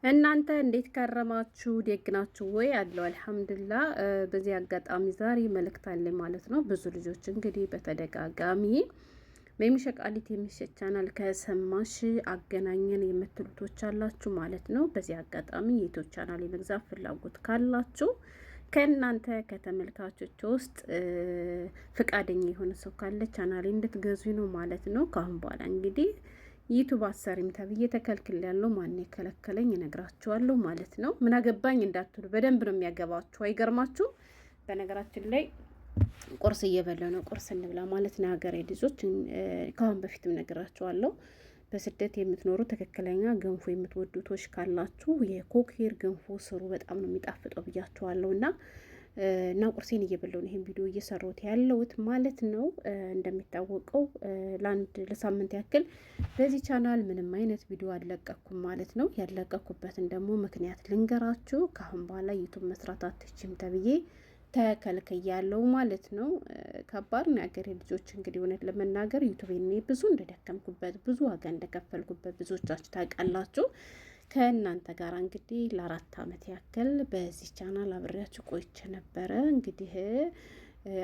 እናንተ እንዴት ከረማችሁ? ደግ ናችሁ ወይ? አለው አልሐምዱሊላህ። በዚህ አጋጣሚ ዛሬ መልእክት አለኝ ማለት ነው። ብዙ ልጆች እንግዲህ በተደጋጋሚ ሸቃሊት የሚሸጥ ቻናል ከሰማሽ አገናኘን የምትሉቶች አላችሁ ማለት ነው። በዚህ አጋጣሚ የዩቲዩብ ቻናል የመግዛት ፍላጎት ካላችሁ ከእናንተ ከተመልካቾች ውስጥ ፍቃደኛ የሆነ ሰው ካለ ቻናሌ እንድትገዙ ነው ማለት ነው። ከአሁን በኋላ እንግዲህ ዩቱብ አሰሪም ተብዬ ተከልክል ያለው ማን የከለከለኝ እነግራችኋለሁ ማለት ነው። ምን አገባኝ እንዳትሉ በደንብ ነው የሚያገባችሁ። አይገርማችሁ? በነገራችን ላይ ቁርስ እየበላ ነው። ቁርስ እንብላ ማለት ነው ሀገሬ ልጆች። ከአሁን በፊትም ነግራችኋለሁ። በስደት የምትኖሩ ትክክለኛ ገንፎ የምትወዱቶች ካላችሁ የኮኬር ገንፎ ስሩ። በጣም ነው የሚጣፍጠው ብያችኋለሁ እና ቁርሴን እየበላሁ ነው ይሄን ቪዲዮ እየሰራሁት ያለሁት ማለት ነው። እንደሚታወቀው ለሳምንት ያክል በዚህ ቻናል ምንም አይነት ቪዲዮ አልለቀኩም ማለት ነው። ያለቀኩበትን ደግሞ ምክንያት ልንገራችሁ። ከአሁን በኋላ ዩቱብ መስራት አትችም ተብዬ ተከልክያለሁ ማለት ነው። ከባድ ነው የሀገሬ ልጆች። እንግዲህ እውነት ለመናገር ዩቱብ እኔ ብዙ እንደደከምኩበት ብዙ ዋጋ እንደከፈልኩበት ብዙዎቻችሁ ታውቃላችሁ። ከእናንተ ጋር እንግዲህ ለ4 አመት ያክል በዚህ ቻናል አብሬያችሁ ቆይቼ ነበረ። እንግዲህ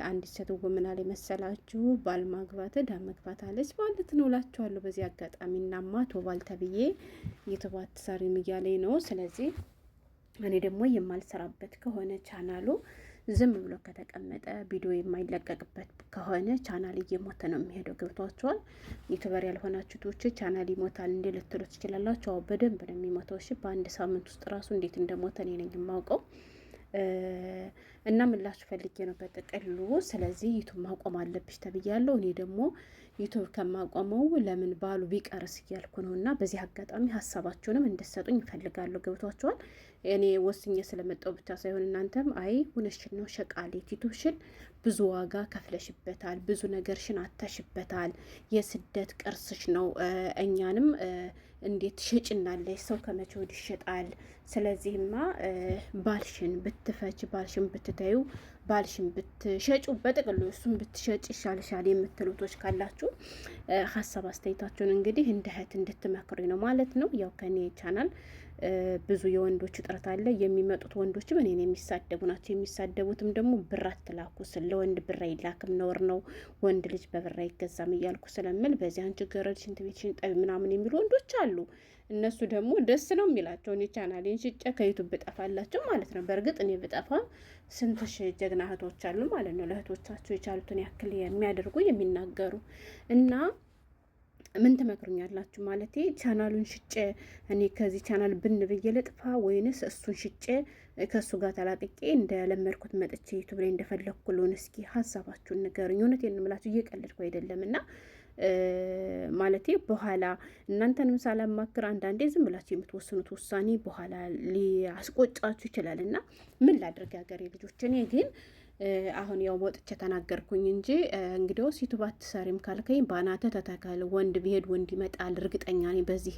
አንዲት ሴት ምን አለ መሰላችሁ፣ ባል ማግባት ዕዳ መግባት አለች ማለት ነው እላችኋለሁ። በዚህ አጋጣሚ እናማ ቶባል ተብዬ የተባት ሰሪም እያለኝ ነው። ስለዚህ እኔ ደግሞ የማልሰራበት ከሆነ ቻናሉ ዝም ብሎ ከተቀመጠ ቪዲዮ የማይለቀቅበት ከሆነ ቻናል እየሞተ ነው የሚሄደው። ገብቷቸዋል። ዩቱበር ያልሆናችሁ ቶች ቻናል ይሞታል እንዴ ልትሉ ትችላላችሁ። አዎ በደንብ ነው የሚሞተው። እሺ በአንድ ሳምንት ውስጥ ራሱ እንዴት እንደሞተ እኔ ነኝ የማውቀው። እና ምላችሁ ፈልጌ ነው በጥቅሉ። ስለዚህ ዩቱብ ማቆም አለብሽ ተብያለሁ። እኔ ደግሞ ዩቱብ ከማቆመው ለምን ባሉ ቢቀርስ እያልኩ ነው። እና በዚህ አጋጣሚ ሀሳባችሁንም እንድትሰጡኝ ይፈልጋለሁ። ገብቷችኋል። እኔ ወስኜ ስለመጣው ብቻ ሳይሆን እናንተም አይ ሁነሽን ነው ሸቃሌት ዩቱብሽን ብዙ ዋጋ ከፍለሽበታል፣ ብዙ ነገርሽን አታሽበታል፣ የስደት ቅርስሽ ነው። እኛንም እንዴት ሽጭናለሽ? ሰው ከመቼ ወዲህ ይሸጣል? ስለዚህማ ባልሽን ብትፈች፣ ባልሽን ብትተዩ፣ ባልሽን ብትሸጩ፣ በጥቅሉ እሱን ብትሸጭ ይሻልሻል የምትሉቶች ካላችሁ ሀሳብ አስተያየታችሁን እንግዲህ እንደ እህት እንድትመክሩኝ ነው ማለት ነው። ያው ከኔ ቻናል ብዙ የወንዶች እጥረት አለ። የሚመጡት ወንዶችም እኔን የሚሳደቡ ናቸው። የሚሳደቡትም ደግሞ ብር አትላኩ ስለ ወንድ ብር አይላክም ነውር ነው፣ ወንድ ልጅ በብር አይገዛም እያልኩ ስለምል በዚህ አንቺ ገረድ ሽንት ቤት ሽንጠቢ ምናምን የሚሉ ወንዶች አሉ። እነሱ ደግሞ ደስ ነው የሚላቸው እኔ ቻናሌን ሽጬ ከዩቱብ ብጠፋላቸው ማለት ነው። በእርግጥ እኔ ብጠፋም ስንት ሺህ ጀግና እህቶች አሉ ማለት ነው። ለእህቶቻቸው የቻሉትን ያክል የሚያደርጉ የሚናገሩ እና ምን ትመክሩኛላችሁ? ማለቴ ቻናሉን ሽጬ እኔ ከዚህ ቻናል ብን ብዬ ልጥፋ ወይንስ እሱን ሽጬ ከእሱ ጋር ተላቅቄ እንደለመድኩት መጥቼ ዩቱብ ላይ እንደፈለግኩ ልሆን? እስኪ ሀሳባችሁን ንገሩኝ። እውነቴን ነው የምላችሁ፣ እየቀለድኩ አይደለም። እና ማለቴ በኋላ እናንተንም ሳላማክር አንዳንዴ ዝም ብላችሁ የምትወስኑት ውሳኔ በኋላ ሊያስቆጫችሁ ይችላል። እና ምን ላድርግ ሀገሬ ልጆች። እኔ ግን አሁን ያው ወጥቼ ተናገርኩኝ እንጂ እንግዲያውስ ዩቱብ አትሰሪም ካልከኝ ባናተ ተተካል። ወንድ ቢሄድ ወንድ ይመጣል። እርግጠኛ ነኝ በዚህ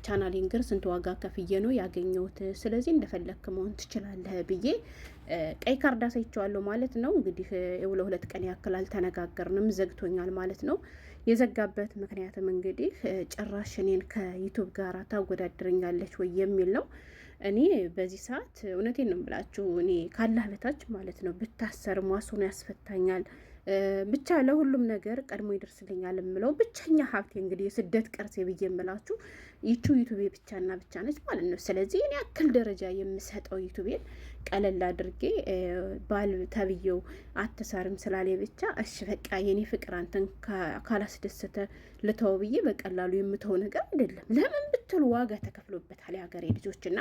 ቻናሌን ግን ስንት ዋጋ ከፍዬ ነው ያገኘሁት። ስለዚህ እንደፈለክ መሆን ትችላለህ ብዬ ቀይ ካርድ አሳይቼዋለሁ ማለት ነው። እንግዲህ ለ2 ቀን ያክል አልተነጋገርንም፣ ዘግቶኛል ማለት ነው። የዘጋበት ምክንያትም እንግዲህ ጭራሽ እኔን ከዩቱብ ጋር ታወዳድረኛለች ወይ የሚል ነው። እኔ በዚህ ሰዓት እውነቴን ነው የምላችሁ፣ እኔ ካላህ በታች ማለት ነው ብታሰር ሟሱን ያስፈታኛል። ብቻ ለሁሉም ነገር ቀድሞ ይደርስልኛል የምለው ብቸኛ ሀብቴ እንግዲህ የስደት ቅርሴ ብዬ የምላችሁ ይቹ ዩቱቤ ብቻና ብቻ ነች ማለት ነው። ስለዚህ እኔ ያክል ደረጃ የምሰጠው ዩቱቤን ቀለል አድርጌ ባል ተብዬው አትሰርም ስላሌ ብቻ እሺ በቃ የኔ ፍቅር አንተን ካላስደሰተ ልተው ብዬ በቀላሉ የምተው ነገር አይደለም። ለምን ብትሉ ዋጋ ተከፍሎበታል የሀገሬ ልጆችና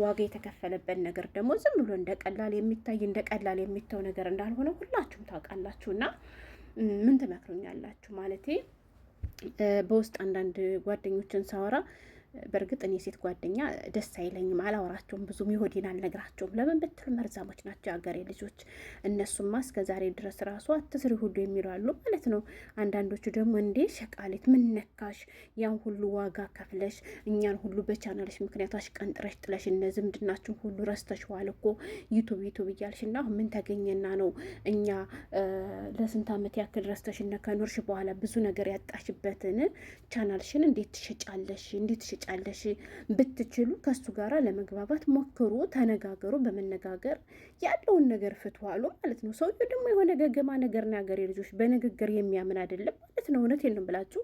ዋጋ የተከፈለበት ነገር ደግሞ ዝም ብሎ እንደ ቀላል የሚታይ እንደ ቀላል የሚተው ነገር እንዳልሆነ ሁላችሁም ታውቃላችሁና ምን ትመክሩኛላችሁ? ማለቴ በውስጥ አንዳንድ ጓደኞችን ሳወራ በእርግጥ እኔ ሴት ጓደኛ ደስ አይለኝም፣ አላወራቸውም፣ ብዙም ይሆዴን አልነግራቸውም። ለምን ብትል መርዛሞች ናቸው የሀገሬ ልጆች። እነሱማ እስከ ዛሬ ድረስ ራሱ አትስሪ ሁሉ የሚሏሉ ማለት ነው። አንዳንዶቹ ደግሞ እንዴ ሸቃሌት ምን ነካሽ? ያን ሁሉ ዋጋ ከፍለሽ እኛን ሁሉ በቻናልሽ ምክንያት አሽቀንጥረሽ ጥለሽ እነ ዝምድናችን ሁሉ ረስተሽዋል እኮ ዩቱብ እያልሽ እና ምን ተገኘና ነው እኛ ለስንት ዓመት ያክል ረስተሽ እነ ከኖርሽ በኋላ ብዙ ነገር ያጣሽበትን ቻናልሽን እንዴት ትሸጫለሽ? እንዴት ትመጫለሽ። ብትችሉ ከሱ ጋር ለመግባባት ሞክሩ፣ ተነጋገሩ። በመነጋገር ያለውን ነገር ፍትዋሉ ማለት ነው። ሰውዬው ደግሞ የሆነ ገገማ ነገር ነው። ያገሬ ልጆች በንግግር የሚያምን አይደለም ማለት ነው። እውነቴን ነው ብላችሁ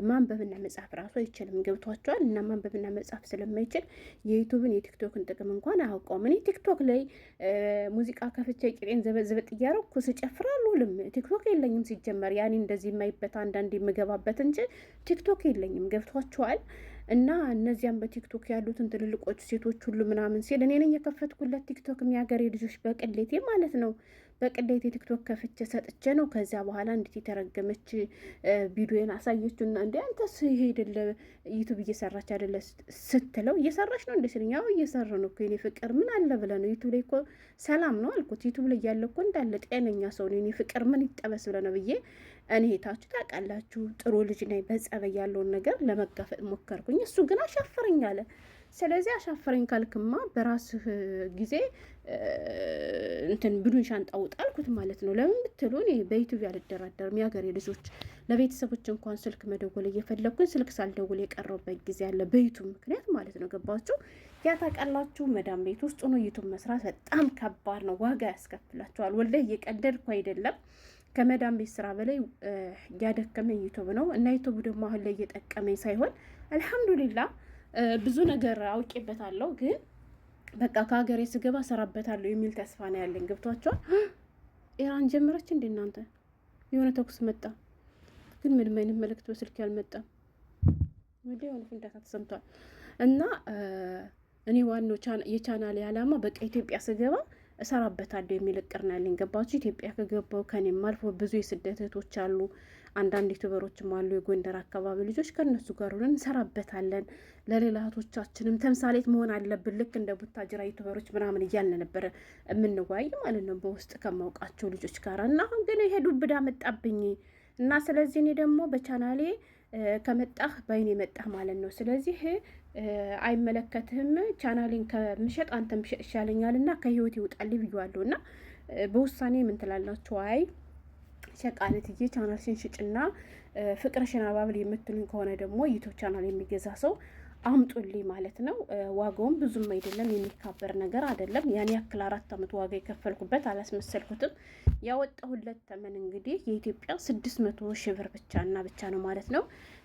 ማንበብና መጻፍ ራሱ አይችልም። ገብቷቸዋል። እና ማንበብና መጻፍ ስለማይችል የዩቱብን የቲክቶክን ጥቅም እንኳን አያውቀውም። እኔ ቲክቶክ ላይ ሙዚቃ ከፍቼ ቂጤን ዘበጥ እያረኩ ስጨፍር አልውልም። ቲክቶክ የለኝም ሲጀመር። ያኔ እንደዚህ የማይበት አንዳንድ የምገባበት እንጂ ቲክቶክ የለኝም። ገብቷቸዋል። እና እነዚያም በቲክቶክ ያሉትን ትልልቆች ሴቶች ሁሉ ምናምን ሲል እኔ ነኝ የከፈትኩለት ቲክቶክ የሚያገሬ ልጆች በቅሌቴ ማለት ነው። በቅሌቴ ቲክቶክ ከፍቼ ሰጥቼ ነው። ከዚያ በኋላ እንዴት የተረገመች ቪዲዮን አሳየችውና እንደ አንተስ ይሄ አይደለ ዩቱብ እየሰራች አይደለ ስትለው እየሰራች ነው እንደ ሲለኝ ያው እየሰራ ነው እኮ የኔ ፍቅር ምን አለ ብለህ ነው ዩቱብ ላይ እኮ ሰላም ነው አልኩት። ዩቱብ ላይ ያለ እኮ እንዳለ ጤነኛ ሰው ነው የኔ ፍቅር ምን ይጠበስ ብለህ ነው ብዬ እኔ ሄታችሁ ታውቃላችሁ። ጥሩ ልጅ ነኝ። በጸበይ ያለውን ነገር ለመጋፈጥ ሞከርኩኝ። እሱ ግን አሻፈረኝ አለ። ስለዚህ አሻፈረኝ ካልክማ በራስህ ጊዜ እንትን ብዱን ሻንጣ ውጣ አልኩት ማለት ነው። ለምን ብትሉ እኔ በዩቱብ ያልደራደርም። የሀገሬ ልጆች ለቤተሰቦች እንኳን ስልክ መደወል እየፈለግኩኝ ስልክ ሳልደውል የቀረውበት ጊዜ አለ በዩቱብ ምክንያት ማለት ነው። ገባችሁ? ያ ታውቃላችሁ። መዳም ቤት ውስጥ ሆኖ ዩቱብ መስራት በጣም ከባድ ነው። ዋጋ ያስከፍላችኋል። ወላሂ እየቀደድኩ አይደለም። ከመዳም ቤት ስራ በላይ ያደከመኝ ዩቱብ ነው። እና ዩቱብ ደግሞ አሁን ላይ እየጠቀመኝ ሳይሆን አልሐምዱሊላ ብዙ ነገር አውቄበታለሁ። ግን በቃ ከሀገሬ ስገባ ሰራበታለሁ የሚል ተስፋ ነው ያለኝ። ገብቷቸዋል። ኢራን ጀመረች እንደ እናንተ የሆነ ተኩስ መጣ፣ ግን ምንም አይነት መልእክት በስልክ ያልመጣም ወደ የሆነ ፍንዳታ ተሰምቷል። እና እኔ ዋናው የቻናሌ ዓላማ በቃ ኢትዮጵያ ስገባ እሰራበታለሁ የሚል እቅድ ነው ያለኝ። ገባችሁ? ኢትዮጵያ ከገባው ከኔም አልፎ ብዙ የስደት እህቶች አሉ፣ አንዳንድ ዩቱበሮችም አሉ፣ የጎንደር አካባቢ ልጆች። ከእነሱ ጋር ሆነን እንሰራበታለን። ለሌላ እህቶቻችንም ተምሳሌት መሆን አለብን። ልክ እንደ ቡታጅራ ዩቱበሮች ምናምን እያልን ነበረ የምንወያይ ማለት ነው በውስጥ ከማውቃቸው ልጆች ጋር። እና አሁን ግን ይሄ ዱብዳ መጣብኝ እና ስለዚህ እኔ ደግሞ በቻናሌ ከመጣህ በይኔ መጣህ ማለት ነው። ስለዚህ አይመለከትህም። ቻናሌን ከምሸጥ አንተ ምሸጥ ይሻለኛል እና ከህይወት ይውጣል ብዬዋለሁ። እና በውሳኔ ምን ትላላችሁ? አይ ሸቃለትዬ ቻናልሽን ሽጭና ፍቅርሽን አባብል የምትሉኝ ከሆነ ደግሞ ዩቱብ ቻናል የሚገዛ ሰው አምጡልኝ ማለት ነው። ዋጋውም ብዙም አይደለም፣ የሚካበር ነገር አይደለም። ያን ያክል 4 ዓመት ዋጋ የከፈልኩበት አላስመሰልኩትም። ያወጣሁለት ተመን እንግዲህ የኢትዮጵያ 600 ሺህ ብር ብቻና ብቻ ነው ማለት ነው።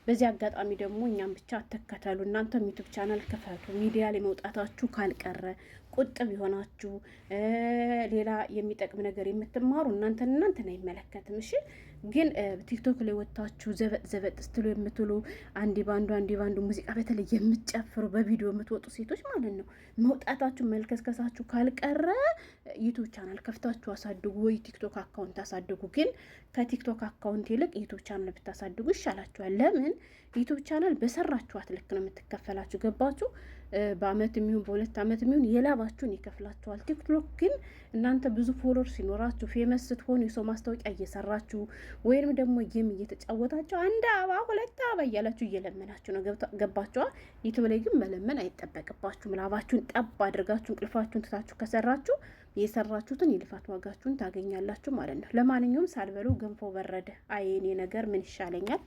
በዚህ አጋጣሚ ደግሞ እኛም ብቻ አትከተሉ፣ እናንተም ዩቱብ ቻናል ክፈቱ። ሚዲያ ላይ መውጣታችሁ ካልቀረ ቁጥብ የሆናችሁ ሌላ የሚጠቅም ነገር የምትማሩ እናንተን አይመለከትም። እሺ ግን ቲክቶክ ላይ ወጥታችሁ ዘበጥ ስትሉ የምትሉ አንዲ ባንዱ ሙዚቃ በተለይ የምትጨፍሩ በቪዲዮ የምትወጡ ሴቶች ማለት ነው መውጣታችሁ መልከስከሳችሁ ካልቀረ ዩቱብ ቻናል ከፍታችሁ አሳድጉ፣ ወይ ቲክቶክ አካውንት አሳድጉ። ግን ከቲክቶክ አካውንት ይልቅ ዩቱብ ቻናል ብታሳድጉ ይሻላችኋል። ለምን ዩቱብ ቻናል በሰራችኋት ልክ ነው የምትከፈላችሁ። ገባችሁ? በአመት የሚሆን በ2 ዓመት የሚሆን የላባችሁን ይከፍላችኋል። ቲክቶክ ግን እናንተ ብዙ ፎሎወር ሲኖራችሁ ፌመስ ስትሆኑ የሰው ማስታወቂያ እየሰራችሁ ወይም ደግሞ ጌም እየተጫወታችሁ 1 አበባ 2 አበባ እያላችሁ እየለመናችሁ ነው። ገባችኋ? ዩቱብ ላይ ግን መለመን አይጠበቅባችሁም። ላባችሁን ጠብ አድርጋችሁ እንቅልፋችሁን ትታችሁ ከሰራችሁ የሰራችሁትን የልፋት ዋጋችሁን ታገኛላችሁ ማለት ነው። ለማንኛውም ሳልበሉ ገንፎ በረደ። አይ የኔ ነገር ምን ይሻለኛል?